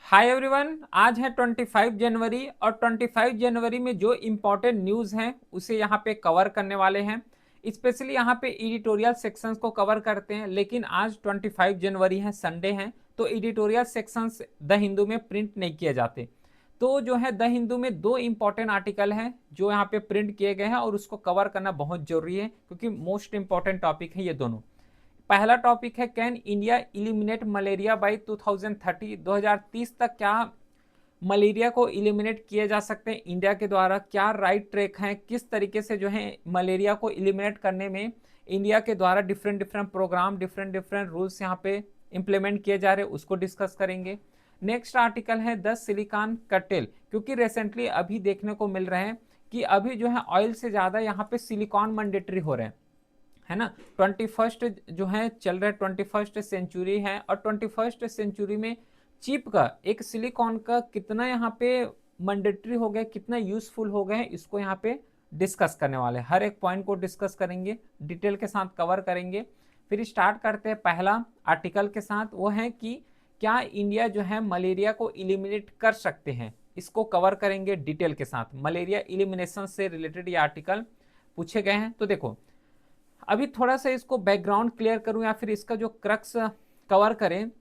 Hi everyone, आज है 25 जनवरी और 25 जनवरी में जो इम्पोर्टेंट न्यूज़ हैं उसे यहाँ पे कवर करने वाले हैं। स्पेशली यहाँ पे एडिटोरियल सेक्शंस को कवर करते हैं, लेकिन आज 25 जनवरी है, संडे है, तो एडिटोरियल सेक्शंस द हिंदू में प्रिंट नहीं किए जाते। तो जो है द हिंदू में दो इम्पोर्टेंट आर्टिकल हैं जो यहाँ पे प्रिंट किए गए हैं और उसको कवर करना बहुत जरूरी है क्योंकि मोस्ट इंपॉर्टेंट टॉपिक है ये दोनों। पहला टॉपिक है, can India eliminate malaria by 2030? 2030 तक क्या मलेरिया को इलिमिनेट किए जा सकते हैं इंडिया के द्वारा? क्या राइट ट्रैक है? किस तरीके से जो है मलेरिया को इलिमिनेट करने में इंडिया के द्वारा different different program, different different rules यहाँ पे इंप्लीमेंट किए जा रहे हैं, उसको डिस्कस करेंगे। नेक्स्ट आर्टिकल है द सिलिकॉन कटेल, क्योंकि रिसेंटली अभी देखने को मिल रहे हैं कि अभी जो है ऑयल से ज़्यादा यहाँ पे सिलिकॉन मैंडेटरी हो रहे हैं, है ना। 21st जो है चल रहा है, 21st सेंचुरी है, और 21st सेंचुरी में चिप का, एक सिलिकॉन का कितना यहाँ पे मैंडेटरी हो गया, कितना यूजफुल हो गए, इसको यहाँ पे डिस्कस करने वाले हैं। हर एक पॉइंट को डिस्कस करेंगे, डिटेल के साथ कवर करेंगे। फिर स्टार्ट करते हैं पहला आर्टिकल के साथ, वो है कि क्या इंडिया जो है मलेरिया को इलिमिनेट कर सकते हैं, इसको कवर करेंगे डिटेल के साथ। मलेरिया इलिमिनेशन से रिलेटेड ये आर्टिकल पूछे गए हैं। तो देखो, अभी थोड़ा सा इसको बैकग्राउंड क्लियर करूं या फिर इसका जो क्रक्स कवर करें,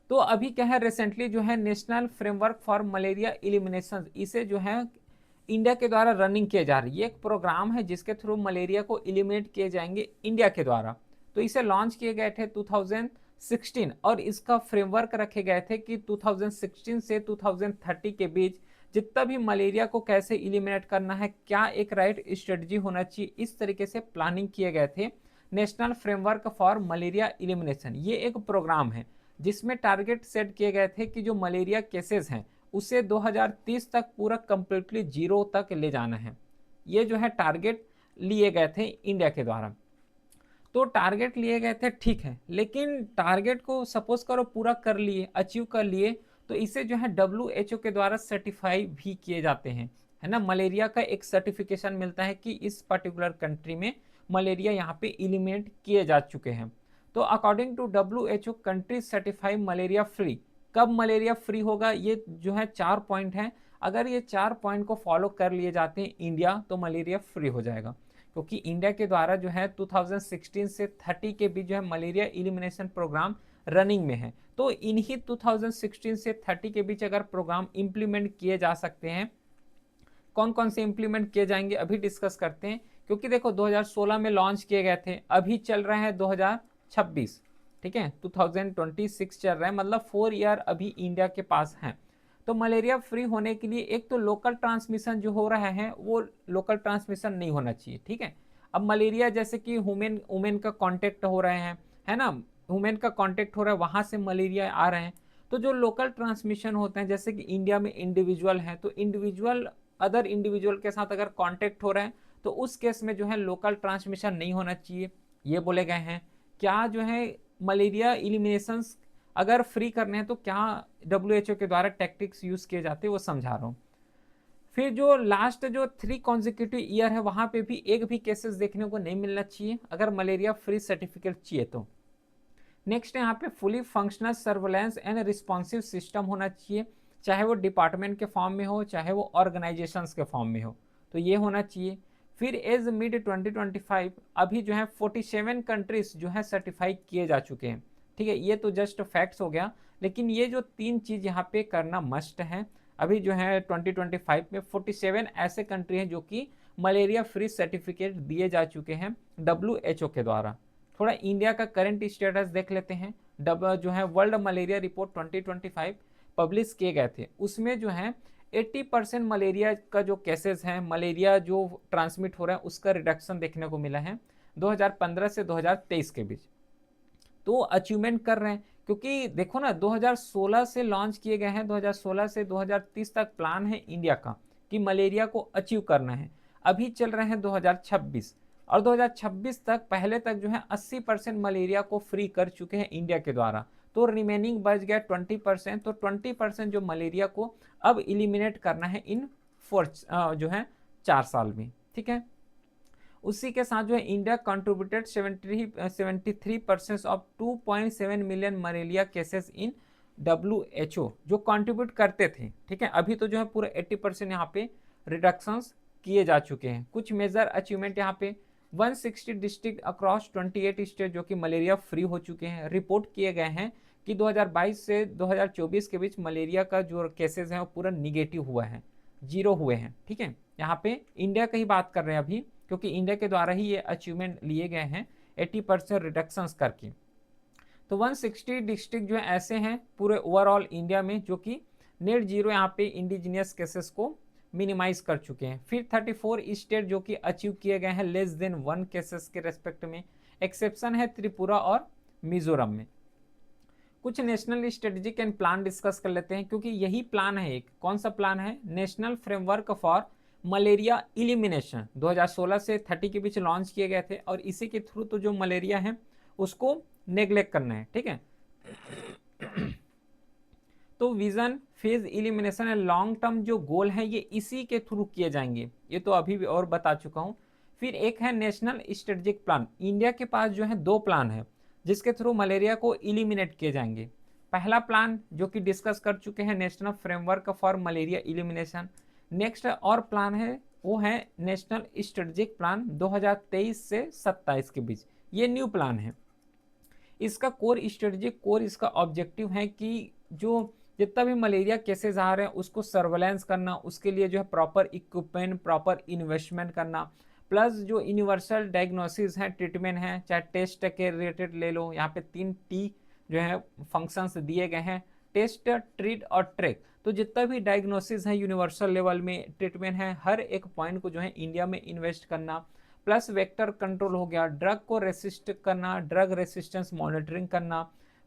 तो अभी क्या है, रिसेंटली जो है national framework for malaria elimination, इसे जो है इंडिया के द्वारा रनिंग किया जा रही है। ये एक प्रोग्राम है जिसके थ्रू मलेरिया को इलिमिनेट किए जाएंगे इंडिया के द्वारा। तो इसे लॉन्च किए गए थे 2016 और इसका फ्रेमवर्क रखे गए थे कि 2016 से 2030 के बीच जितना भी मलेरिया को कैसे इलिमिनेट करना है, क्या एक राइट स्ट्रेटजी होना चाहिए, इस तरीके से प्लानिंग किए गए थे। National framework for malaria elimination ये एक प्रोग्राम है जिसमें टारगेट सेट किए गए थे कि जो मलेरिया केसेस हैं उसे 2030 तक पूरा कंप्लीटली जीरो तक ले जाना है। ये जो है टारगेट लिए गए थे इंडिया के द्वारा। तो टारगेट लिए गए थे, ठीक है, लेकिन टारगेट को सपोज करो पूरा कर लिए, अचीव कर लिए, तो इसे जो है WHO के द्वारा सर्टिफाई भी किए जाते हैं, है ना। मलेरिया का एक सर्टिफिकेशन मिलता है कि इस पर्टिकुलर कंट्री में मलेरिया यहाँ पे इलिमिनेट किए जा चुके हैं। तो according to WHO, country certify malaria free. कब मलेरिया फ्री होगा, ये जो है 4 पॉइंट हैं। अगर ये 4 पॉइंट को फॉलो कर लिए जाते हैं इंडिया, तो मलेरिया फ्री हो जाएगा। क्योंकि इंडिया के द्वारा जो है 2016 से 30 के बीच जो है मलेरिया इलिमिनेशन प्रोग्राम रनिंग में है। तो इन्हीं 2016 से 30 के बीच अगर प्रोग्राम इंप्लीमेंट किए जा सकते हैं, कौन कौन से इंप्लीमेंट किए जाएंगे अभी डिस्कस करते हैं। क्योंकि देखो 2016 में लॉन्च किए गए थे, अभी चल रहा है 2026, ठीक है, 2026 चल रहा है, मतलब 4 ईयर अभी इंडिया के पास है। तो मलेरिया फ्री होने के लिए एक तो लोकल ट्रांसमिशन जो हो रहा है वो लोकल ट्रांसमिशन नहीं होना चाहिए, ठीक है। अब मलेरिया जैसे कि वुमेन वुमेन का कांटेक्ट हो रहे हैं, है ना, वुमेन का कांटेक्ट हो रहा है, वहां से मलेरिया आ रहे हैं। तो जो लोकल ट्रांसमिशन होते हैं, जैसे कि इंडिया में इंडिविजुअल है, तो इंडिविजुअल अदर इंडिविजुअल के साथ अगर कांटेक्ट हो रहे हैं तो उस केस में जो है लोकल ट्रांसमिशन नहीं होना चाहिए, ये बोले गए हैं। क्या जो है मलेरिया इलिमिनेशन अगर फ्री करने हैं तो क्या WHO के द्वारा टैक्टिक्स यूज किए जाते हैं, वो समझा रहा हूँ। फिर जो लास्ट जो 3 कॉन्जिक्यूटिव ईयर है, वहां पे भी एक भी केसेस देखने को नहीं मिलना चाहिए अगर मलेरिया फ्री सर्टिफिकेट चाहिए तो। नेक्स्ट यहाँ पे fully functional surveillance and responsive system होना चाहिए, चाहे वो डिपार्टमेंट के फॉर्म में हो, चाहे वो ऑर्गेनाइजेशंस के फॉर्म में हो, तो ये होना चाहिए। फिर एज मिड 2025 अभी जो है 47 कंट्रीज जो है सर्टिफाई किए जा चुके हैं, ठीक है। ये तो जस्ट फैक्ट्स हो गया, लेकिन ये जो 3 चीज यहाँ पे करना मस्ट है। अभी जो है 2025 में 47 ऐसे कंट्री हैं जो कि मलेरिया फ्री सर्टिफिकेट दिए जा चुके हैं WHO के द्वारा। थोड़ा इंडिया का करंट स्टेटस देख लेते हैं। जो है वर्ल्ड मलेरिया रिपोर्ट 2025 पब्लिश किए गए थे, उसमें जो है 80% मलेरिया का जो केसेस हैं, मलेरिया जो ट्रांसमिट हो रहा है, उसका रिडक्शन देखने को मिला है 2015 से 2023 के बीच। तो अचीवमेंट कर रहे हैं, क्योंकि देखो ना 2016 से लॉन्च किए गए हैं, 2016 से 2030 तक प्लान है इंडिया का कि मलेरिया को अचीव करना है। अभी चल रहे हैं 2026, और 2026 तक पहले तक जो है 80% मलेरिया को फ्री कर चुके हैं इंडिया के द्वारा। तो रिमेनिंग बच गया 20%। तो 20% जो मलेरिया को अब इलिमिनेट करना है इन 4 जो है 4 साल में, ठीक है। उसी के साथ जो है India contributed 73% of 2.7 million malaria cases in WHO जो कंट्रीब्यूट करते थे, ठीक है। अभी तो जो है पूरे 80% यहाँ पे रिडक्शंस किए जा चुके हैं। कुछ मेजर अचीवमेंट यहाँ पे 160 डिस्ट्रिक्ट अक्रॉस 28 स्टेट जो कि मलेरिया फ्री हो चुके हैं। रिपोर्ट किए गए हैं कि 2022 से 2024 के बीच मलेरिया का जो केसेस हैं वो पूरा निगेटिव हुआ है, जीरो हुए हैं, ठीक है। यहाँ पे इंडिया की ही बात कर रहे हैं अभी, क्योंकि इंडिया के द्वारा ही ये अचीवमेंट लिए गए हैं 80% रिडक्शंस करके। तो 160 डिस्ट्रिक्ट जो है ऐसे हैं पूरे ओवरऑल इंडिया में जो कि नेट जीरो यहाँ पे इंडिजिनियस केसेस को मिनिमाइज कर चुके हैं। फिर 34 स्टेट जो कि अचीव किए गए हैं लेस देन 1 केसेस के रेस्पेक्ट में। एक्सेप्शन है त्रिपुरा और मिजोरम में। कुछ national strategic and plan discuss कर लेते हैं, क्योंकि यही प्लान है एक। कौन सा प्लान है? National framework for malaria elimination 2016 से 30 के बीच लॉन्च किए गए थे, और इसी के थ्रू तो जो मलेरिया है उसको नेग्लेक्ट करना है, ठीक है। तो vision, phase elimination and long term जो गोल है ये इसी के थ्रू किए जाएंगे, ये तो अभी भी और बता चुका हूं। फिर एक है नेशनल स्ट्रेटेजिक प्लान। इंडिया के पास जो है 2 प्लान है जिसके थ्रू मलेरिया को इलिमिनेट किए जाएंगे। पहला प्लान जो कि डिस्कस कर चुके हैं, national framework for malaria elimination. Next और प्लान है वो है नेशनल स्ट्रेटेजिक प्लान 2023 से 27 के बीच, ये न्यू प्लान है। इसका कोर स्ट्रेटेजिक कोर इसका ऑब्जेक्टिव है कि जो जितना भी मलेरिया केसेस आ रहे हैं उसको सर्वेलेंस करना, उसके लिए जो है प्रॉपर इक्विपमेंट, प्रॉपर इन्वेस्टमेंट करना, प्लस जो यूनिवर्सल डायग्नोसिस है, ट्रीटमेंट है, चाहे टेस्ट के रिलेटेड ले लो, यहाँ पे 3 T जो है फंक्शंस दिए गए हैं, टेस्ट, ट्रीट और ट्रैक। तो जितना भी डायग्नोसिस है यूनिवर्सल लेवल में, ट्रीटमेंट है, हर एक पॉइंट को जो है इंडिया में इन्वेस्ट करना, प्लस वेक्टर कंट्रोल हो गया, ड्रग को रेसिस्ट करना, ड्रग रेसिस्टेंस मॉनिटरिंग करना,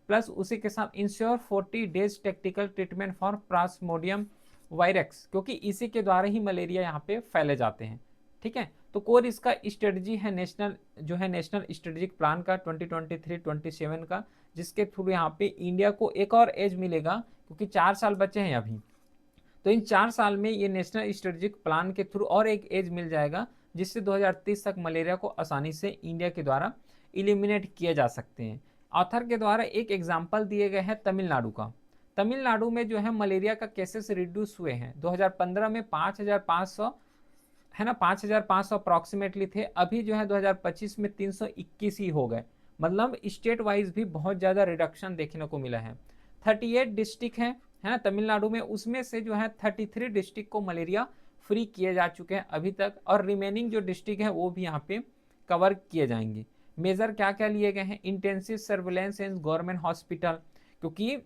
प्लस उसी के साथ ensure 40 days technical treatment for Plasmodium virus, क्योंकि इसी के द्वारा ही मलेरिया यहाँ पे फैले जाते हैं, ठीक है। तो कोर इसका स्ट्रेटजी है नेशनल जो है नेशनल स्ट्रेटेजिक प्लान का 2023-27 का, जिसके थ्रू यहाँ पे इंडिया को एक और एज मिलेगा, क्योंकि 4 साल बचे हैं अभी। तो इन 4 साल में ये नेशनल स्ट्रेटेजिक प्लान के थ्रू और एक एज मिल जाएगा, जिससे 2030 तक मलेरिया को आसानी से इंडिया के द्वारा इलिमिनेट किए जा सकते हैं। ऑथर के द्वारा एक एग्जाम्पल दिए गए हैं तमिलनाडु का। तमिलनाडु में जो है मलेरिया का केसेस रिड्यूस हुए हैं। 2015 में 5,500 है ना, 5,500 अप्रॉक्सीमेटली थे, अभी जो है 2025 में 321 ही हो गए। मतलब स्टेट वाइज भी बहुत ज़्यादा रिडक्शन देखने को मिला है। 38 डिस्ट्रिक्ट है ना तमिलनाडु में, उसमें से जो है 33 डिस्ट्रिक्ट को मलेरिया फ्री किए जा चुके हैं अभी तक, और रिमेनिंग जो डिस्ट्रिक्ट है वो भी यहाँ पे कवर किए जाएंगे। मेजर क्या क्या लिए गए हैं? Intensive surveillance in government hospital, क्योंकि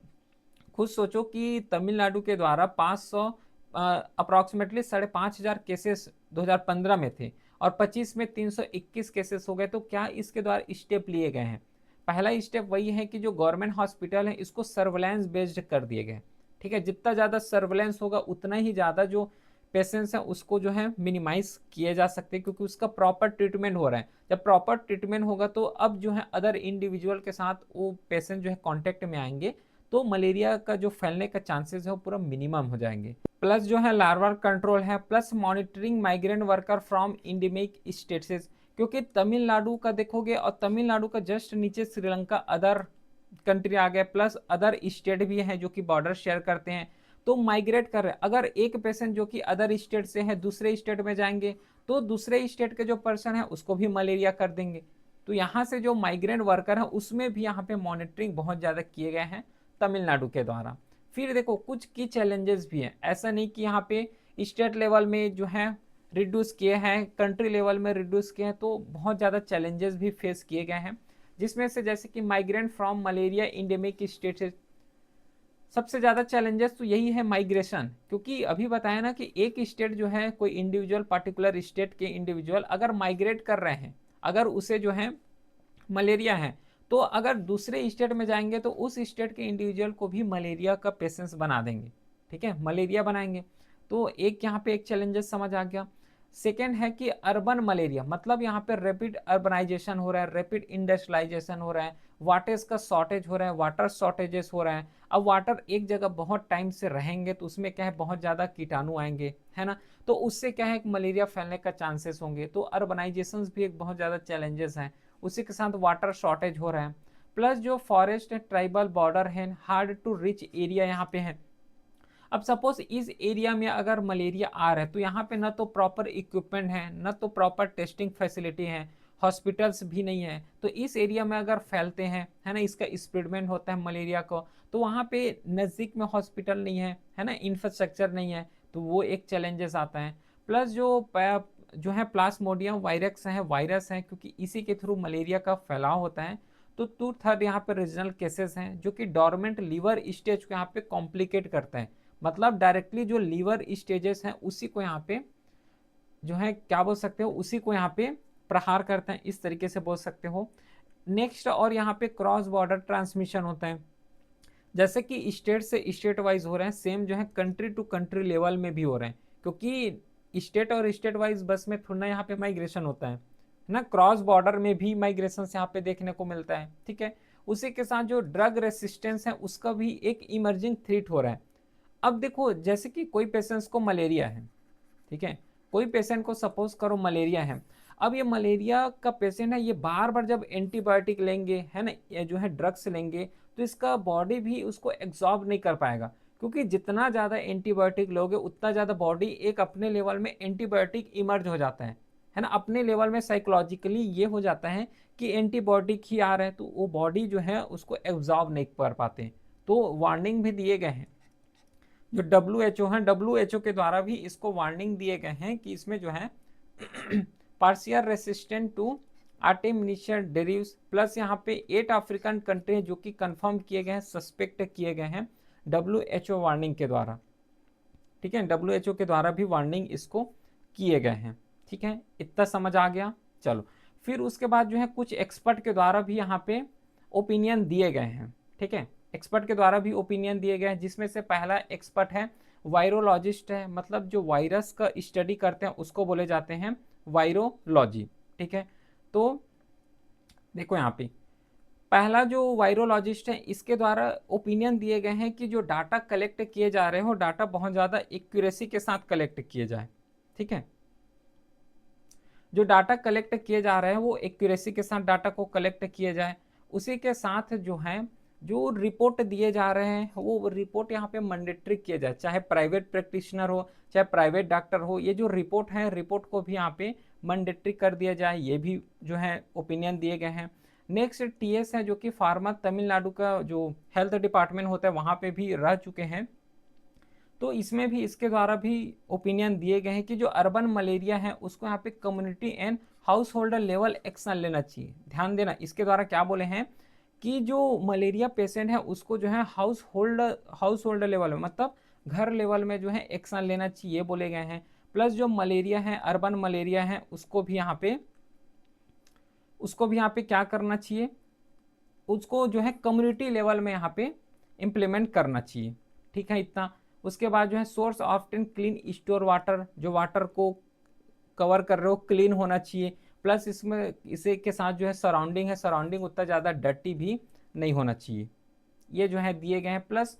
खुद सोचो कि तमिलनाडु के द्वारा 500 अप्रॉक्सीमेटली 5,500 केसेस 2015 में थे, और 25 में 321 केसेस हो गए। तो क्या इसके द्वारा स्टेप लिए गए हैं? पहला स्टेप वही है कि जो गवर्नमेंट हॉस्पिटल है इसको सर्वेलेंस बेस्ड कर दिए गए, ठीक है। जितना ज़्यादा सर्वेलेंस होगा उतना ही ज़्यादा जो पेशेंट्स हैं उसको जो है मिनिमाइज किए जा सकते हैं, क्योंकि उसका प्रॉपर ट्रीटमेंट हो रहा है। जब प्रॉपर ट्रीटमेंट होगा तो अब जो है अदर इंडिविजुअल के साथ वो पेशेंट जो है कांटेक्ट में आएंगे, तो मलेरिया का जो फैलने का चांसेस है वो पूरा मिनिमम हो जाएंगे। प्लस जो है लार्वा कंट्रोल है, plus monitoring migrant worker from endemic states, क्योंकि तमिलनाडु का देखोगे और तमिलनाडु का जस्ट नीचे श्रीलंका अदर कंट्री आ गया, प्लस अदर स्टेट भी हैं जो कि बॉर्डर शेयर करते हैं, तो माइग्रेट कर रहे हैं। अगर एक पेशेंट जो कि अदर स्टेट से है दूसरे स्टेट में जाएंगे तो दूसरे स्टेट के जो पर्सन है उसको भी मलेरिया कर देंगे। तो यहाँ से जो माइग्रेंट वर्कर है उसमें भी यहाँ पे मॉनिटरिंग बहुत ज़्यादा किए गए हैं तमिलनाडु के द्वारा। फिर देखो कुछ की चैलेंजेस भी हैं, ऐसा नहीं कि यहाँ पे स्टेट लेवल में जो है रिड्यूस किए हैं, कंट्री लेवल में रिड्यूस किए हैं, तो बहुत ज़्यादा चैलेंजेस भी फेस किए गए हैं, जिसमें से जैसे कि migrant from malaria endemic state, सबसे ज़्यादा चैलेंजेस तो यही है माइग्रेशन, क्योंकि अभी बताया ना कि एक स्टेट जो है कोई इंडिविजुअल पार्टिकुलर स्टेट के इंडिविजुअल अगर माइग्रेट कर रहे हैं, अगर उसे जो है मलेरिया है, तो अगर दूसरे स्टेट में जाएंगे तो उस स्टेट के इंडिविजुअल को भी मलेरिया का पेशेंस बना देंगे, ठीक है, मलेरिया बनाएंगे। तो एक यहाँ पे एक चैलेंजेस समझ आ गया। सेकेंड है कि अर्बन मलेरिया, मतलब यहाँ पे रैपिड अर्बनाइजेशन हो रहा है, रैपिड इंडस्ट्रियलाइजेशन हो रहा है, वाटर्स का शॉर्टेज हो रहा है, वाटर शॉर्टेजेस हो रहा है। अब वाटर एक जगह बहुत टाइम से रहेंगे तो उसमें क्या है बहुत ज़्यादा कीटाणु आएंगे, है ना, तो उससे क्या है मलेरिया फैलने का चांसेस होंगे। तो अर्बनाइजेशन भी एक बहुत ज़्यादा चैलेंजेस हैं, उसी के साथ वाटर शॉर्टेज हो रहा है। प्लस जो फॉरेस्ट ट्राइबल बॉर्डर है, हार्ड टू रिच एरिया यहाँ पे है। अब सपोज इस एरिया में अगर मलेरिया आ रहा है तो यहाँ पे ना तो प्रॉपर इक्विपमेंट है, ना तो प्रॉपर टेस्टिंग फैसिलिटी है, हॉस्पिटल्स भी नहीं है। तो इस एरिया में अगर फैलते हैं, है ना, इसका स्प्रेडमेंट होता है मलेरिया को, तो वहाँ पे नज़दीक में हॉस्पिटल नहीं है ना, इंफ्रास्ट्रक्चर नहीं है, तो वो एक चैलेंजेस आता है। प्लस जो है प्लाज्मोडियम वायरस है, क्योंकि इसी के थ्रू मलेरिया का फैलाव होता है। तो 2/3 यहाँ पे रीजनल केसेस हैं जो कि डोरमेंट लीवर स्टेज को यहाँ पे कॉम्प्लिकेट करते हैं, मतलब डायरेक्टली जो लीवर स्टेजेस हैं उसी को यहाँ पे जो है क्या बोल सकते हो, उसी को यहाँ पे प्रहार करते हैं, इस तरीके से बोल सकते हो। नेक्स्ट, और यहाँ पे क्रॉस बॉर्डर ट्रांसमिशन होता है, जैसे कि स्टेट से स्टेट वाइज हो रहे हैं, सेम जो है कंट्री टू कंट्री लेवल में भी हो रहे हैं, क्योंकि स्टेट और स्टेट वाइज बस में थोड़ा यहाँ पे माइग्रेशन होता है ना, क्रॉस बॉर्डर में भी माइग्रेशन यहाँ पे देखने को मिलता है। ठीक है, उसी के साथ जो ड्रग रेसिस्टेंस है उसका भी एक इमर्जिंग थ्रेट हो रहा है। अब देखो, जैसे कि कोई पेशेंट्स को मलेरिया है, ठीक है, कोई पेशेंट को सपोज करो मलेरिया है। अब ये मलेरिया का पेशेंट है, ये बार बार जब एंटीबायोटिक लेंगे, है ना, ये जो है ड्रग्स लेंगे, तो इसका बॉडी भी उसको एब्जॉर्ब नहीं कर पाएगा, क्योंकि जितना ज़्यादा एंटीबायोटिक लोगे उतना ज़्यादा बॉडी एक अपने लेवल में एंटीबायोटिक इमर्ज हो जाता है ना, अपने लेवल में साइकोलॉजिकली ये हो जाता है कि एंटीबायोटिक ही आ रहा है, तो वो बॉडी जो है उसको एब्जॉर्ब नहीं कर पाते। तो वार्निंग भी दिए गए हैं, जो WHO है, WHO के द्वारा भी इसको वार्निंग दिए गए हैं कि इसमें जो है पार्शियल रेसिस्टेंट टू आर्टेमिनिशियल डेरिव्स, प्लस यहाँ पे 8 अफ्रीकन कंट्री जो कि कंफर्म किए गए हैं, सस्पेक्ट किए गए हैं WHO वार्निंग के द्वारा। ठीक है, WHO के द्वारा भी वार्निंग इसको किए गए हैं। ठीक है, इतना समझ आ गया। चलो, फिर उसके बाद जो है कुछ एक्सपर्ट के द्वारा भी यहाँ पे ओपिनियन दिए गए हैं। ठीक है, एक्सपर्ट के द्वारा भी ओपिनियन दिए गए हैं, जिसमें से पहला एक्सपर्ट है वायरोलॉजिस्ट है, मतलब जो वायरस का स्टडी करते हैं उसको बोले जाते हैं वायरोलॉजी। ठीक है, तो देखो यहाँ पे पहला जो वायरोलॉजिस्ट है, इसके द्वारा ओपिनियन दिए गए हैं कि जो डाटा कलेक्ट किए जा रहे हो, डाटा बहुत ज़्यादा एक्यूरेसी के साथ कलेक्ट किए जाए। ठीक है, जो डाटा कलेक्ट किए जा रहे हैं वो एक्यूरेसी के साथ डाटा को कलेक्ट किए जाए। उसी के साथ जो है जो रिपोर्ट दिए जा रहे हैं वो रिपोर्ट यहाँ पे मैंडेटरी किए जाए, चाहे प्राइवेट प्रैक्टिशनर हो चाहे प्राइवेट डॉक्टर हो, ये जो रिपोर्ट है रिपोर्ट को भी यहाँ पे मैंडेटरी कर दिया जाए, ये भी जो है ओपिनियन दिए गए हैं। नेक्स्ट TS है, जो कि फार्मा तमिलनाडु का जो हेल्थ डिपार्टमेंट होता है वहाँ पे भी रह चुके हैं, तो इसमें भी इसके द्वारा भी ओपिनियन दिए गए हैं कि जो अर्बन मलेरिया है उसको यहाँ पे community and house holder level action लेना चाहिए। ध्यान देना, इसके द्वारा क्या बोले हैं कि जो मलेरिया पेशेंट है उसको जो है हाउस होल्डर लेवल में, मतलब घर लेवल में जो है एक्शन लेना चाहिए बोले गए हैं। प्लस जो मलेरिया है, अर्बन मलेरिया है, उसको भी यहाँ पे क्या करना चाहिए, उसको जो है कम्युनिटी लेवल में यहाँ पे इम्प्लीमेंट करना चाहिए। ठीक है, इतना। उसके बाद जो है source of clean store water, जो वाटर को कवर कर रहे हो क्लीन होना चाहिए। प्लस इसमें इसे के साथ जो है सराउंडिंग उतना ज़्यादा डर्टी भी नहीं होना चाहिए। ये जो है दिए गए हैं। प्लस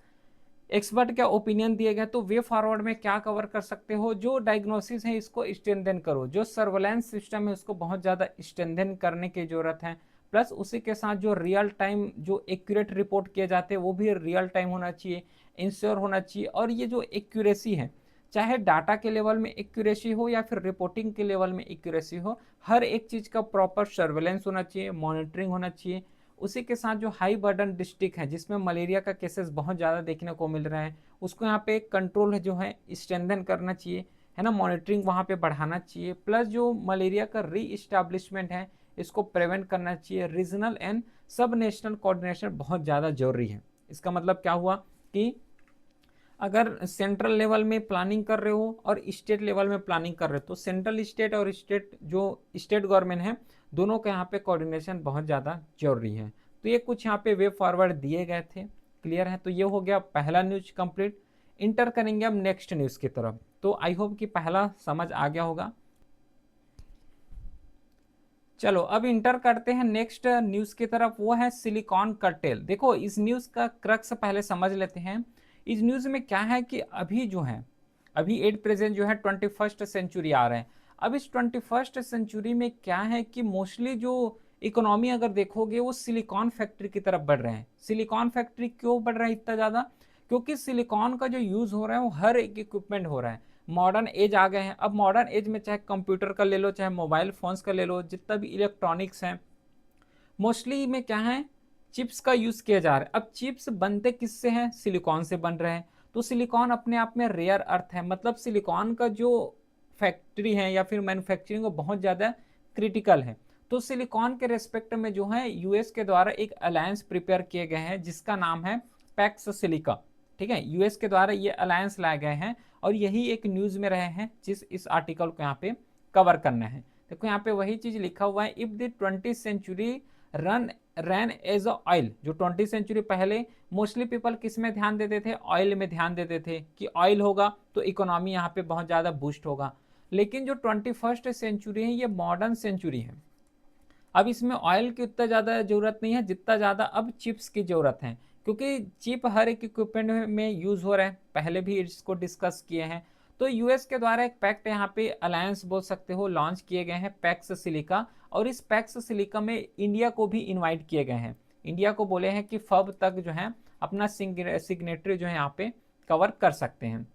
एक्सपर्ट का ओपिनियन दिए गए, तो वे फॉरवर्ड में क्या कवर कर सकते हो, जो डायग्नोसिस है इसको स्ट्रेंथन करो, जो सर्वेलेंस सिस्टम है उसको बहुत ज़्यादा स्ट्रेंथन करने की ज़रूरत है। प्लस उसी के साथ जो रियल टाइम जो एक्यूरेट रिपोर्ट किए जाते हैं वो भी रियल टाइम होना चाहिए, इंश्योर होना चाहिए। और ये जो एक्यूरेसी है, चाहे डाटा के लेवल में एक्यूरेसी हो या फिर रिपोर्टिंग के लेवल में एक्यूरेसी हो, हर एक चीज़ का प्रॉपर सर्वेलेंस होना चाहिए, मॉनिटरिंग होना चाहिए। उसी के साथ जो हाई बर्डन डिस्ट्रिक्ट है जिसमें मलेरिया का केसेस बहुत ज़्यादा देखने को मिल रहा है, उसको यहाँ पे कंट्रोल जो है स्ट्रेंथन करना चाहिए, है ना, मॉनिटरिंग वहाँ पे बढ़ाना चाहिए। प्लस जो मलेरिया का री इस्टेब्लिशमेंट है इसको प्रिवेंट करना चाहिए। रीजनल एंड सब नेशनल कोऑर्डिनेशन बहुत ज़्यादा जरूरी है। इसका मतलब क्या हुआ कि अगर सेंट्रल लेवल में प्लानिंग कर रहे हो और स्टेट लेवल में प्लानिंग कर रहे हो, तो सेंट्रल स्टेट और स्टेट गवर्नमेंट है दोनों का यहाँ पे कोऑर्डिनेशन बहुत ज़्यादा जरूरी है। तो ये कुछ यहाँ पे वे फॉरवर्ड दिए गए थे, क्लियर है। तो ये हो गया पहला न्यूज कंप्लीट। इंटर करेंगे अब नेक्स्ट न्यूज़ की तरफ। तो आई होप कि पहला समझ आ गया होगा। चलो अब इंटर करते हैं नेक्स्ट न्यूज़ की तरफ, वो है सिलिकॉन कार्टेल। देखो इस न्यूज़ का क्रक्स पहले समझ लेते हैं। इस न्यूज़ में क्या है कि अभी एट प्रेजेंट जो है 21st सेंचुरी आ रहे हैं। अब इस 21st सेंचुरी में क्या है कि मोस्टली जो इकोनॉमी अगर देखोगे वो सिलिकॉन फैक्ट्री की तरफ बढ़ रहे हैं। सिलिकॉन फैक्ट्री क्यों बढ़ रहा है इतना ज़्यादा? क्योंकि सिलिकॉन का जो यूज़ हो रहा है वो हर एक इक्विपमेंट हो रहा है। मॉडर्न एज आ गए हैं। अब मॉडर्न एज में चाहे कंप्यूटर का ले लो, चाहे मोबाइल फोन्स का ले लो, जितना भी इलेक्ट्रॉनिक्स हैं, मोस्टली में क्या है, चिप्स का यूज़ किया जा रहा है। अब चिप्स बनते किससे हैं? सिलिकॉन से बन रहे हैं। तो सिलिकॉन अपने आप में रेयर अर्थ है, मतलब सिलिकॉन का जो फैक्ट्री है या फिर मैन्युफैक्चरिंग वो बहुत ज़्यादा क्रिटिकल है। तो सिलिकॉन के रेस्पेक्ट में जो है यूएस के द्वारा एक अलायंस प्रिपेयर किए गए हैं जिसका नाम है पैक्स सिलिका। ठीक है, यूएस के द्वारा ये अलायंस लाए गए हैं और यही एक न्यूज़ में रहे हैं जिस इस आर्टिकल को यहाँ पे कवर करना है। देखो यहाँ पे वही चीज़ लिखा हुआ है, if the 20th century ran as oil. जो 20th सेंचुरी पहले मोस्टली पीपल किस में ध्यान देते थे? ऑयल में ध्यान देते थे कि ऑयल होगा तो इकोनॉमी यहाँ पे बहुत ज़्यादा बूस्ट होगा। लेकिन जो 21st सेंचुरी है ये मॉडर्न सेंचुरी है। अब इसमें ऑयल की उतना ज़्यादा ज़रूरत नहीं है जितना ज़्यादा अब चिप्स की ज़रूरत है, क्योंकि चिप हर एक इक्विपमेंट में यूज़ हो रहा है। पहले भी इसको डिस्कस किए हैं। तो यूएस के द्वारा एक पैक्ट यहाँ पे अलायंस बोल सकते हो लॉन्च किए गए हैं, पैक्स सिलिका। और इस पैक्स सिलिका में इंडिया को भी इन्वाइट किए गए हैं। इंडिया को बोले हैं कि फब तक जो है अपना सिग्नेटरी जो है यहाँ पे कवर कर सकते हैं।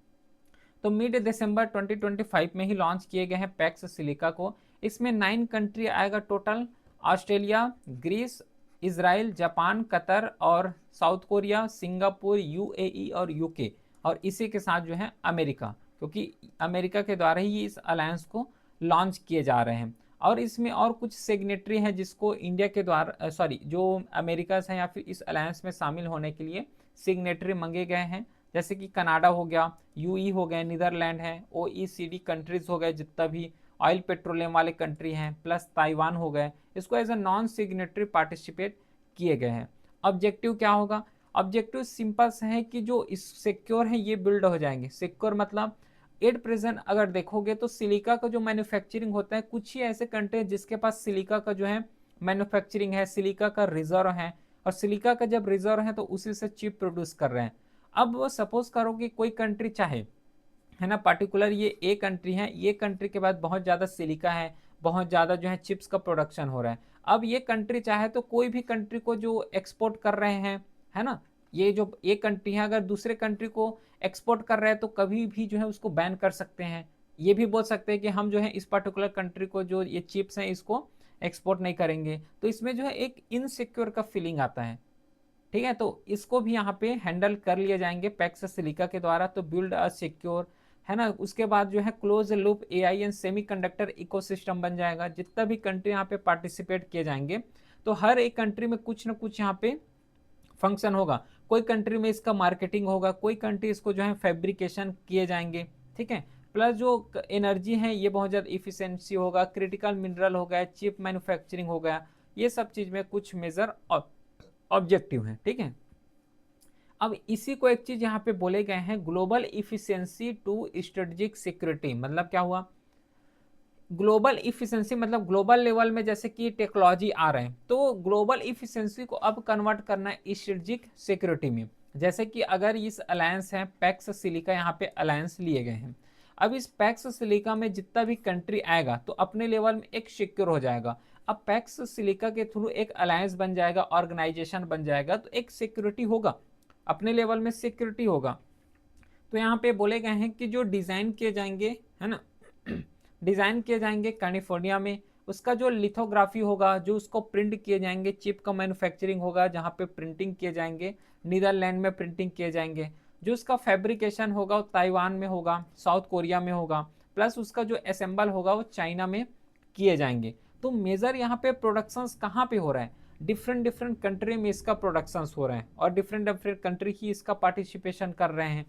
तो मिड दिसंबर 2025 में ही लॉन्च किए गए हैं पैक्स सिलिका को। इसमें 9 कंट्री आएगा total, Australia, Greece, Israel, Japan, Qatar और साउथ कोरिया, सिंगापुर, यूएई और यूके, और इसी के साथ जो है अमेरिका, क्योंकि अमेरिका के द्वारा ही इस अलायंस को लॉन्च किए जा रहे हैं। और इसमें और कुछ सिग्नेटरी हैं जिसको इंडिया के द्वारा जो अमेरिका हैं या फिर इस अलायंस में शामिल होने के लिए सिग्नेटरी मांगे गए हैं, जैसे कि कनाडा हो गया, यूई हो गए, नीदरलैंड है, ओईसीडी कंट्रीज हो गए जितना भी ऑयल पेट्रोलियम वाले कंट्री हैं, प्लस ताइवान हो गए, इसको as a non signatory participate किए गए हैं। ऑब्जेक्टिव क्या होगा? ऑब्जेक्टिव सिंपल से है कि जो इस सिक्योर है ये बिल्ड हो जाएंगे। सिक्योर मतलब एट प्रेजेंट अगर देखोगे तो सिलिका का जो मैन्युफैक्चरिंग होता है, कुछ ही ऐसे कंट्री है जिसके पास सिलिका का जो है मैन्युफैक्चरिंग है, सिलिका का रिजर्व है, और सिलिका का जब रिजर्व है तो उसी से चिप प्रोड्यूस कर रहे हैं। अब वो सपोज करो कि कोई कंट्री चाहे, है ना, पार्टिकुलर ये ए कंट्री है, ये कंट्री के बाद बहुत ज़्यादा सिलिका है, बहुत ज़्यादा जो है चिप्स का प्रोडक्शन हो रहा है। अब ये कंट्री चाहे तो कोई भी कंट्री को जो एक्सपोर्ट कर रहे हैं, है ना, ये जो एक कंट्री है अगर दूसरे कंट्री को एक्सपोर्ट कर रहे हैं तो कभी भी जो है उसको बैन कर सकते हैं। ये भी बोल सकते हैं कि हम जो है इस पर्टिकुलर कंट्री को जो ये चिप्स हैं इसको एक्सपोर्ट नहीं करेंगे। तो इसमें जो है एक इनसिक्योर का फीलिंग आता है। ठीक है, तो इसको भी यहाँ पे हैंडल कर लिए जाएंगे पैक्स सिलिका के द्वारा। तो बिल्ड अ सिक्योर, है ना, उसके बाद जो है close loop AI and semiconductor ecosystem बन जाएगा। जितना भी कंट्री यहाँ पे पार्टिसिपेट किए जाएंगे तो हर एक कंट्री में कुछ ना कुछ यहाँ पे फंक्शन होगा। कोई कंट्री में इसका मार्केटिंग होगा, कोई कंट्री इसको जो है फैब्रिकेशन किए जाएंगे। ठीक है, प्लस जो एनर्जी है ये बहुत ज़्यादा इफिशियंसी होगा, क्रिटिकल मिनरल हो गया, चिप मैन्युफैक्चरिंग हो गया, ये सब चीज़ में कुछ मेजर ऑब्जेक्टिव है। ठीक है, अब इसी को एक चीज यहाँ पे बोले गए हैं, global efficiency to strategic security. मतलब क्या हुआ? ग्लोबल इफिशियंसी मतलब ग्लोबल लेवल में जैसे कि टेक्नोलॉजी आ रहे हैं तो ग्लोबल इफिशियंसी को अब कन्वर्ट करना है स्ट्रेटेजिक सिक्योरिटी में। जैसे कि अगर इस अलायंस है पैक्स सिलिका, यहाँ पे अलायंस लिए गए हैं। अब इस पैक्स सिलिका में जितना भी कंट्री आएगा तो अपने लेवल में एक सिक्योर हो जाएगा। अब पैक्स सिलिका के थ्रू एक अलायंस बन जाएगा, ऑर्गेनाइजेशन बन जाएगा, तो एक सिक्योरिटी होगा, अपने लेवल में सिक्योरिटी होगा। तो यहाँ पे बोले गए हैं कि जो डिज़ाइन किए जाएंगे, है ना, डिज़ाइन किए जाएंगे कैलिफोर्निया में, उसका जो लिथोग्राफी होगा, जो उसको प्रिंट किए जाएंगे, चिप का मैन्युफैक्चरिंग होगा जहाँ पे प्रिंटिंग किए जाएंगे, नीदरलैंड में प्रिंटिंग किए जाएंगे। जो उसका फैब्रिकेशन होगा वो ताइवान में होगा, साउथ कोरिया में होगा, प्लस उसका जो असेंबल होगा वो चाइना में किए जाएंगे। तो मेजर यहाँ पे प्रोडक्शंस कहाँ पे हो रहा है? डिफरेंट डिफरेंट कंट्री में इसका प्रोडक्शंस हो रहे हैं और डिफरेंट डिफरेंट कंट्री ही इसका पार्टिसिपेशन कर रहे हैं।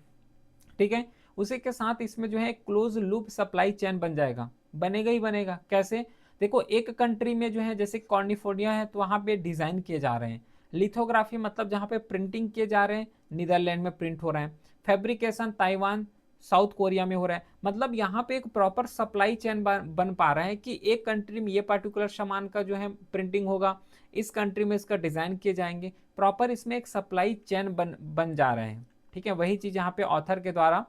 ठीक है, उसी के साथ इसमें जो है क्लोज लूप सप्लाई चेन बन जाएगा, बनेगा ही बनेगा। कैसे? देखो एक कंट्री में जो है जैसे कैलिफोर्निया है तो वहाँ पे डिज़ाइन किए जा रहे हैं, लिथोग्राफी मतलब जहाँ पे प्रिंटिंग किए जा रहे हैं नीदरलैंड में प्रिंट हो रहे हैं, फैब्रिकेशन ताइवान साउथ कोरिया में हो रहा है। मतलब यहाँ पे एक प्रॉपर सप्लाई चेन बन पा रहा है कि एक कंट्री में ये पर्टिकुलर सामान का जो है प्रिंटिंग होगा, इस कंट्री में इसका डिज़ाइन किए जाएंगे, प्रॉपर इसमें एक सप्लाई चेन बन जा रहे हैं। ठीक है, वही चीज़ यहाँ पे ऑथर के द्वारा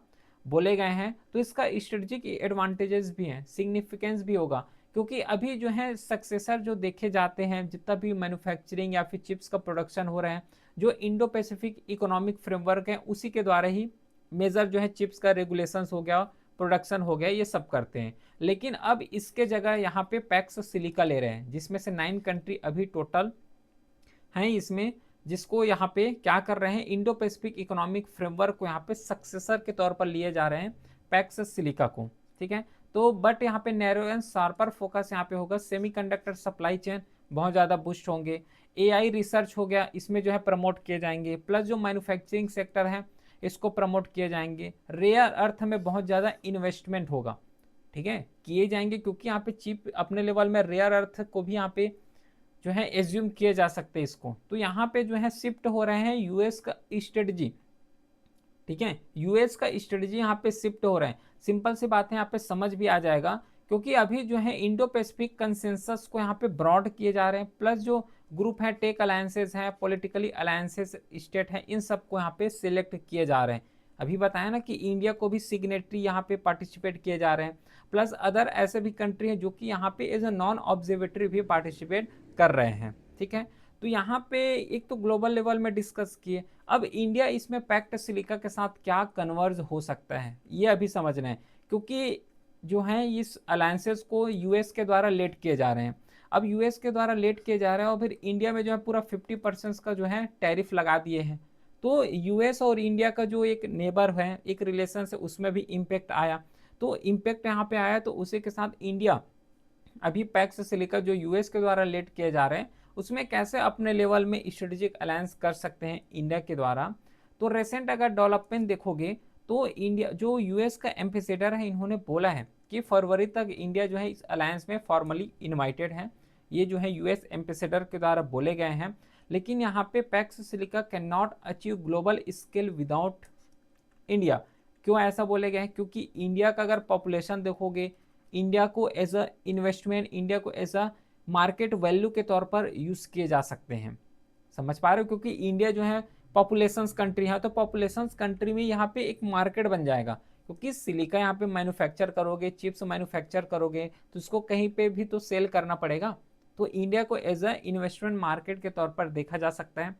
बोले गए हैं। तो इसका स्ट्रेटेजिक एडवांटेजेस भी हैं, सिग्निफिकेंस भी होगा, क्योंकि अभी जो है सक्सेसर जो देखे जाते हैं, जितना भी मैन्युफैक्चरिंग या फिर चिप्स का प्रोडक्शन हो रहे हैं, जो इंडो पैसिफिक इकोनॉमिक फ्रेमवर्क है उसी के द्वारा ही मेजर जो है चिप्स का रेगुलेशंस हो गया, प्रोडक्शन हो गया, ये सब करते हैं। लेकिन अब इसके जगह यहाँ पे पैक्स सिलिका ले रहे हैं, जिसमें से 9 कंट्री अभी टोटल हैं इसमें, जिसको यहाँ पे क्या कर रहे हैं, इंडो पैसिफिक इकोनॉमिक फ्रेमवर्क को यहाँ पे सक्सेसर के तौर पर लिए जा रहे हैं पैक्स सिलिका को। ठीक है, तो बट यहाँ पे नैरो एंड शार्पर फोकस यहाँ पे होगा, सेमीकंडक्टर सप्लाई चेन बहुत ज़्यादा बुस्ट होंगे, एआई रिसर्च हो गया इसमें जो है प्रमोट किए जाएंगे, प्लस जो मैन्युफैक्चरिंग सेक्टर है इसको प्रमोट किए जाएंगे, रेयर अर्थ में बहुत ज़्यादा इन्वेस्टमेंट होगा। ठीक है, किए जाएंगे क्योंकि यहाँ पे चिप अपने लेवल में रेयर अर्थ को भी यहाँ पे जो है एज्यूम किए जा सकते हैं इसको। तो यहाँ पे जो है शिफ्ट हो रहे हैं यूएस का स्ट्रेटजी। ठीक है, यूएस का स्ट्रेटजी यहाँ पे शिफ्ट हो रहे हैं। सिंपल सी बात है, यहाँ पे समझ भी आ जाएगा, क्योंकि अभी जो है इंडो पैसिफिक कंसेंसस को यहाँ पे ब्रॉड किए जा रहे हैं, प्लस जो ग्रुप है टेक अलायंसेज हैं, पॉलिटिकली अलायंसेज स्टेट हैं, इन सबको यहाँ पे सिलेक्ट किए जा रहे हैं। अभी बताया ना कि इंडिया को भी सिग्नेटरी यहाँ पे पार्टिसिपेट किए जा रहे हैं, प्लस अदर ऐसे भी कंट्री हैं जो कि यहाँ पे एज अ नॉन ऑब्जर्वेटरी भी पार्टिसिपेट कर रहे हैं। ठीक है, तो यहाँ पे एक तो ग्लोबल लेवल में डिस्कस किए, अब इंडिया इसमें पैक्ट सिलिका के साथ क्या कन्वर्ज हो सकता है ये अभी समझना है, क्योंकि जो है इस अलायंसेस को यूएस के द्वारा लेड किए जा रहे हैं। अब यूएस के द्वारा लेड किए जा रहे हैं और फिर इंडिया में जो है पूरा 50% का जो है टैरिफ लगा दिए हैं, तो यूएस और इंडिया का जो एक नेबर है, एक रिलेशन है, उसमें भी इम्पेक्ट आया। तो इम्पेक्ट यहाँ पे आया, तो उसी के साथ इंडिया अभी पैक्स सिलिका जो यूएस के द्वारा लेड किए जा रहे हैं उसमें कैसे अपने लेवल में स्ट्रेटेजिक अलायंस कर सकते हैं इंडिया के द्वारा। तो रिसेंट अगर डेवलपमेंट देखोगे तो इंडिया जो यूएस का एम्बेसडर है, इन्होंने बोला है कि फरवरी तक इंडिया जो है इस अलायंस में फॉर्मली इनवाइटेड है। ये जो है यूएस एम्बेसडर के द्वारा बोले गए हैं। लेकिन यहाँ पे PACS silica can not achieve global scale without India. क्यों ऐसा बोले गए हैं? क्योंकि इंडिया का अगर पॉपुलेशन देखोगे, इंडिया को एज अ इन्वेस्टमेंट, इंडिया को एज अ मार्केट वैल्यू के तौर पर यूज़ किए जा सकते हैं। समझ पा रहे हो? क्योंकि इंडिया जो है पॉपुलेशंस कंट्री है, तो पॉपुलेशंस कंट्री में यहाँ पे एक मार्केट बन जाएगा, क्योंकि सिलिका यहाँ पे मैन्युफैक्चर करोगे, चिप्स मैन्युफैक्चर करोगे, तो इसको कहीं पे भी तो सेल करना पड़ेगा। तो इंडिया को एज अ इन्वेस्टमेंट मार्केट के तौर पर देखा जा सकता है,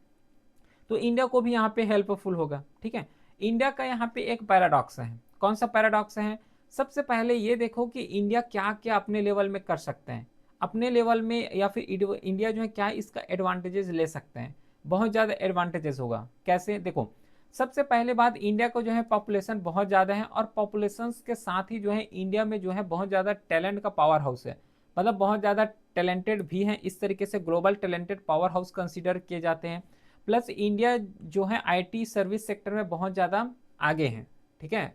तो इंडिया को भी यहाँ पे हेल्पफुल होगा। ठीक है, इंडिया का यहाँ पे एक पैराडॉक्स है। कौन सा पैराडॉक्स है? सबसे पहले ये देखो कि इंडिया क्या क्या अपने लेवल में कर सकते हैं, अपने लेवल में, या फिर इंडिया जो है क्या इसका एडवांटेजेस ले सकते हैं। बहुत ज़्यादा एडवांटेजेस होगा। कैसे? देखो, सबसे पहले बात, इंडिया को जो है पॉपुलेशन बहुत ज़्यादा है, और पॉपुलेशन के साथ ही जो है इंडिया में जो है बहुत ज़्यादा टैलेंट का पावर हाउस है, मतलब बहुत ज़्यादा टैलेंटेड भी हैं, इस तरीके से global talented power house consider किए जाते हैं। प्लस इंडिया जो है आईटी सर्विस सेक्टर में बहुत ज़्यादा आगे हैं। ठीक है,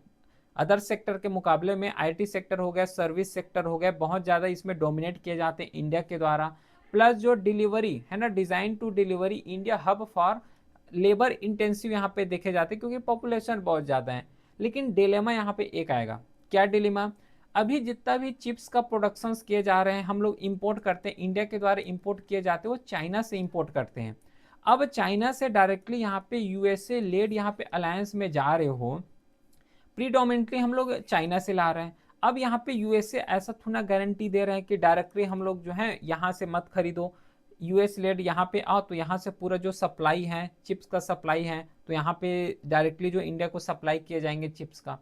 अदर सेक्टर के मुकाबले में आईटी सेक्टर हो गया, सर्विस सेक्टर हो गया, बहुत ज़्यादा इसमें डोमिनेट किए जाते हैं इंडिया के द्वारा। प्लस जो डिलीवरी है ना, design to delivery, India hub for labour intensive यहाँ पे देखे जाते हैं, क्योंकि पॉपुलेशन बहुत ज़्यादा है। लेकिन डिलेमा यहाँ पे एक आएगा। क्या डिलेमा? अभी जितना भी चिप्स का प्रोडक्शंस किए जा रहे हैं, हम लोग इंपोर्ट करते हैं, इंडिया के द्वारा इंपोर्ट किए जाते हैं, वो चाइना से इंपोर्ट करते हैं। अब चाइना से डायरेक्टली यहाँ पे यूएसए लेड यहाँ पे अलायंस में जा रहे हो, प्रीडोमिनेटली हम लोग चाइना से ला रहे हैं। अब यहाँ पे यूएसए ऐसा थोड़ा गारंटी दे रहे हैं कि डायरेक्टली हम लोग जो है यहाँ से मत खरीदो, यूएस लेड यहाँ पे आओ, तो यहाँ से पूरा जो सप्लाई है, चिप्स का सप्लाई है, तो यहाँ पे डायरेक्टली जो इंडिया को सप्लाई किए जाएंगे चिप्स का।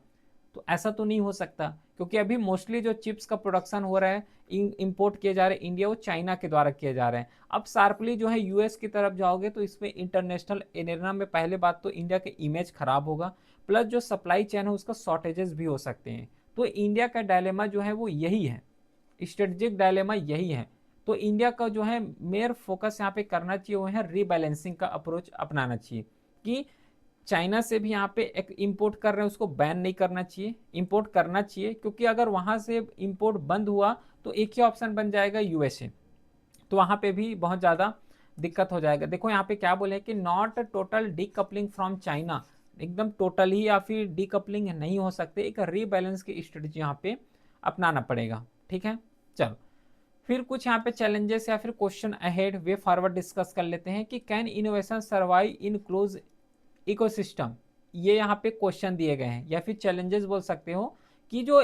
तो ऐसा तो नहीं हो सकता, क्योंकि अभी मोस्टली जो चिप्स का प्रोडक्शन हो रहा है, इंपोर्ट किए जा रहे हैं इंडिया, वो चाइना के द्वारा किए जा रहे हैं। अब शार्पली जो है यूएस की तरफ जाओगे तो इसमें इंटरनेशनल एरेना में पहले बात तो इंडिया का इमेज खराब होगा, प्लस जो सप्लाई चेन है उसका शॉर्टेजेस भी हो सकते हैं। तो इंडिया का डायलेमा जो है वो यही है, स्ट्रेटेजिक डायलेमा यही है। तो इंडिया का जो है मेयर फोकस यहाँ पे करना चाहिए वो है रीबैलेंसिंग का अप्रोच अपनाना चाहिए, कि चाइना से भी यहाँ पे एक इंपोर्ट कर रहे हैं उसको बैन नहीं करना चाहिए, इंपोर्ट करना चाहिए, क्योंकि अगर वहाँ से इंपोर्ट बंद हुआ तो एक ही ऑप्शन बन जाएगा यूएसए, तो वहाँ पे भी बहुत ज़्यादा दिक्कत हो जाएगा। देखो यहाँ पे क्या बोले कि not total decoupling from China, एकदम टोटल ही या फिर डीकपलिंग नहीं हो सकते, एक रीबैलेंस की स्ट्रेटजी यहाँ पे अपनाना पड़ेगा। ठीक है, चलो फिर कुछ यहाँ पे चैलेंजेस या फिर question ahead way forward discuss कर लेते हैं कि can innovation survive in close ecosystem. ये यहाँ पे क्वेश्चन दिए गए हैं, या फिर चैलेंजेस बोल सकते हो कि जो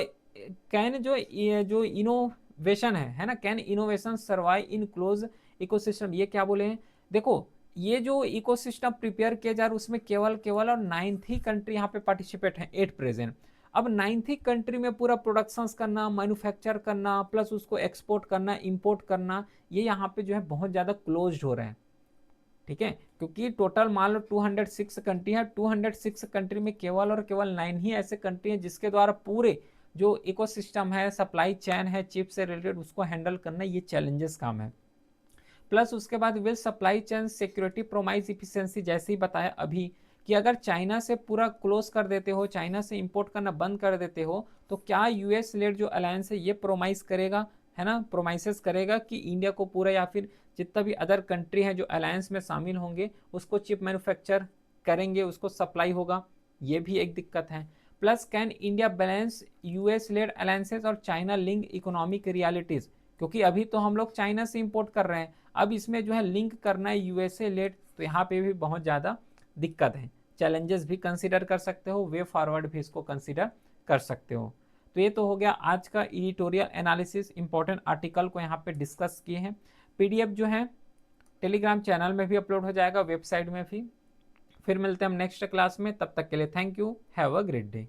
कैन जो है ना। Can innovation survive in close ecosystem, ये क्या बोले हैं, देखो ये जो इकोसिस्टम प्रिपेयर किया जा रहा है उसमें केवल और 9th ही कंट्री यहाँ पे पार्टिसिपेट है एट प्रेजेंट। अब 9th ही कंट्री में पूरा प्रोडक्शंस करना, मैन्युफैक्चर करना, प्लस उसको एक्सपोर्ट करना, इंपोर्ट करना, ये यहाँ पे जो है बहुत ज़्यादा क्लोज्ड हो रहे हैं, ठीक है। क्योंकि टोटल मान लो 206 कंट्री है, 206 कंट्री में केवल और केवल 9 ही ऐसे कंट्री हैं जिसके द्वारा पूरे जो इकोसिस्टम है, सप्लाई चेन है, चिप से रिलेटेड, उसको हैंडल करना ये चैलेंजेस काम है। प्लस उसके बाद will supply chain security promise efficiency, जैसे ही बताया अभी कि अगर चाइना से पूरा क्लोज कर देते हो, चाइना से इंपोर्ट करना बंद कर देते हो, तो क्या यूएस लेड जो अलायंस है ये प्रोमाइज करेगा, है ना, प्रोमाइसेस करेगा कि इंडिया को पूरा या फिर जितना भी अदर कंट्री है जो अलायंस में शामिल होंगे उसको चिप मैन्युफैक्चर करेंगे, उसको सप्लाई होगा, ये भी एक दिक्कत है। Plus can India balance US led alliances और चाइना लिंक इकोनॉमिक रियलिटीज, क्योंकि अभी तो हम लोग चाइना से इंपोर्ट कर रहे हैं, अब इसमें जो है लिंक करना है यूएसए लेड, तो यहाँ पे भी बहुत ज़्यादा दिक्कत है। चैलेंजेस भी कंसीडर कर सकते हो, वे फॉरवर्ड भी इसको कंसीडर कर सकते हो। तो ये तो हो गया आज का एडिटोरियल एनालिसिस, इंपॉर्टेंट आर्टिकल को यहाँ पे डिस्कस किए हैं। पीडीएफ जो है टेलीग्राम चैनल में भी अपलोड हो जाएगा, वेबसाइट में भी। फिर मिलते हैं हम नेक्स्ट क्लास में, तब तक के लिए thank you, have a great day.